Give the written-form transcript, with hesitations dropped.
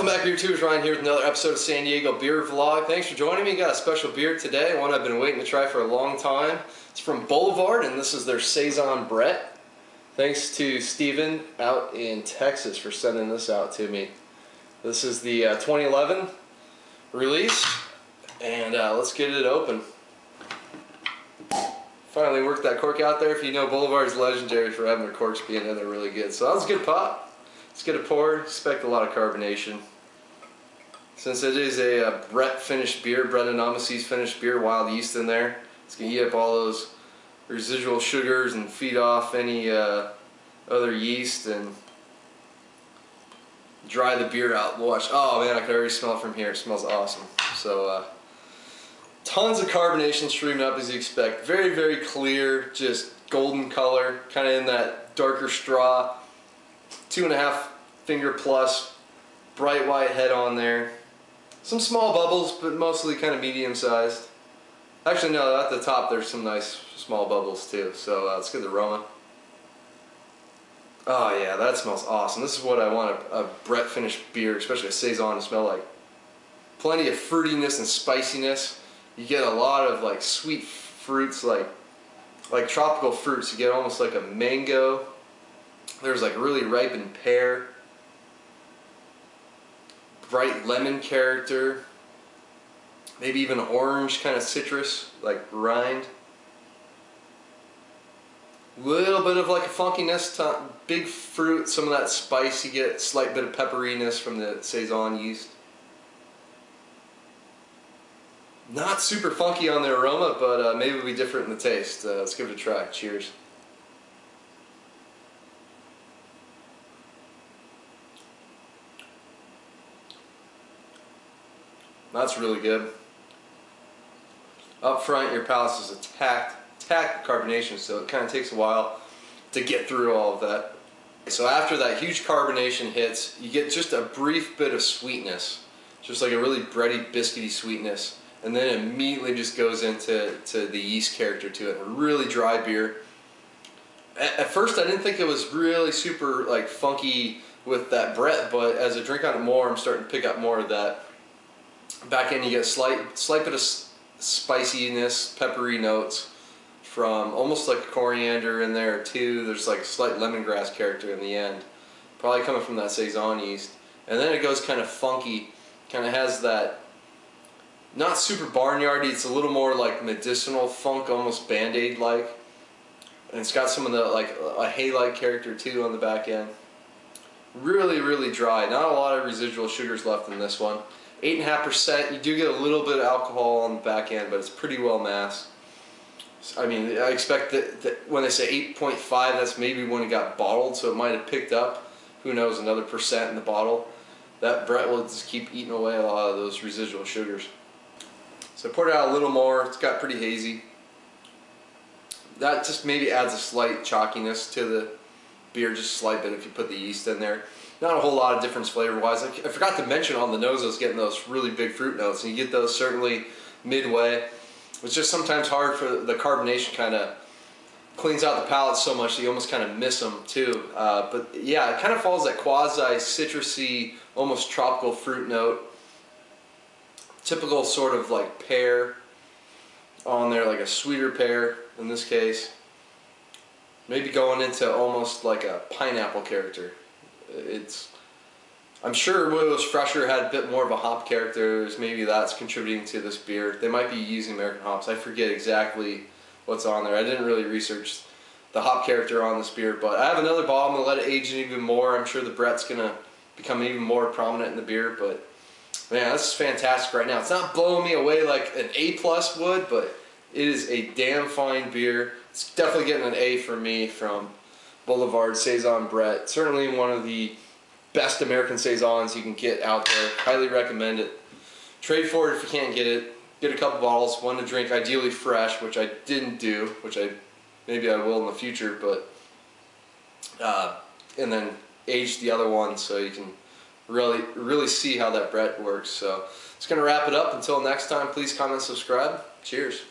back, beer tubers. Ryan here with another episode of San Diego Beer Vlog. Thanks for joining me. Got a special beer today, one I've been waiting to try for a long time. It's from Boulevard, and this is their Saison-Brett. Thanks to Steven out in Texas for sending this out to me. This is the 2011 release, and let's get it open. Finally worked that cork out there. If you know, Boulevard's legendary for having their corks being in there really good. So that was a good pop. Let's get it poured. Expect a lot of carbonation. Since it is a Brett finished beer, Brettanomyces finished beer, wild yeast in there, it's going to eat up all those residual sugars and feed off any other yeast and dry the beer out. Watch. Oh man, I can already smell it from here. It smells awesome. So tons of carbonation streaming up as you expect. Very, very clear, just golden color, kind of in that darker straw. 2.5 finger plus, bright white head on there. Some small bubbles, but mostly kind of medium sized. Actually, no, at the top there's some nice small bubbles too. So let's get the aroma. Oh yeah, that smells awesome. This is what I want a Brett finished beer, especially a Saison, to smell like. Plenty of fruitiness and spiciness. You get a lot of like sweet fruits, like tropical fruits. You get almost like a mango. There's like really ripened pear, bright lemon character, maybe even orange kind of citrus, like rind. Little bit of like a funkiness, big fruit, some of that spice you get, slight bit of pepperiness from the Saison yeast. Not super funky on the aroma, but maybe it'll be different in the taste. Let's give it a try. Cheers. That's really good. Up front, your palate is attacked with carbonation, so it kind of takes a while to get through all of that. So after that huge carbonation hits, you get just a brief bit of sweetness, just like a really bready, biscuity sweetness, and then it immediately just goes into the yeast character to it. A really dry beer. At first, I didn't think it was really super like funky with that Brett, but as I drink on it more, I'm starting to pick up more of that. Back in, you get slight bit of spiciness, peppery notes from almost like coriander in there too. There's like slight lemongrass character in the end, probably coming from that Saison yeast. And then it goes kind of funky, kind of has that not super barnyardy. It's a little more like medicinal funk, almost Band-Aid like, and it's got some of the like a hay-like character too on the back end. Really, really dry. Not a lot of residual sugars left in this one. 8.5%. You do get a little bit of alcohol on the back end, but it's pretty well masked. I mean, I expect that when they say 8.5, that's maybe when it got bottled, so it might have picked up, who knows, another percent in the bottle. That Brett will just keep eating away a lot of those residual sugars. So I poured it out a little more. It's got pretty hazy. That just maybe adds a slight chalkiness to the beer, just a slight bit if you put the yeast in there. Not a whole lot of difference flavor-wise. I forgot to mention on the nose I was getting those really big fruit notes, and you get those certainly midway. It's just sometimes hard for the carbonation kind of cleans out the palate so much that you almost kind of miss them too. But yeah, it kind of follows that quasi-citrusy, almost tropical fruit note. Typical sort of like pear on there, like a sweeter pear in this case. Maybe going into almost like a pineapple character. I'm sure when it was fresher, had a bit more of a hop character. Maybe that's contributing to this beer. They might be using American hops. I forget exactly what's on there. I didn't really research the hop character on this beer, but I have another bottle. I'm going to let it age even more. I'm sure the Brett's going to become even more prominent in the beer, but man, this is fantastic right now. It's not blowing me away like an A+ would, but it is a damn fine beer. It's definitely getting an A for me from Boulevard Saison-Brett. Certainly one of the best American Saisons you can get out there. Highly recommend it. Trade for it if you can't get it. Get a couple bottles, one to drink ideally fresh, which I didn't do, which maybe I will in the future, but and then age the other one so you can really see how that Brett works. So it's going to wrap it up. Until next time, please comment, subscribe. Cheers.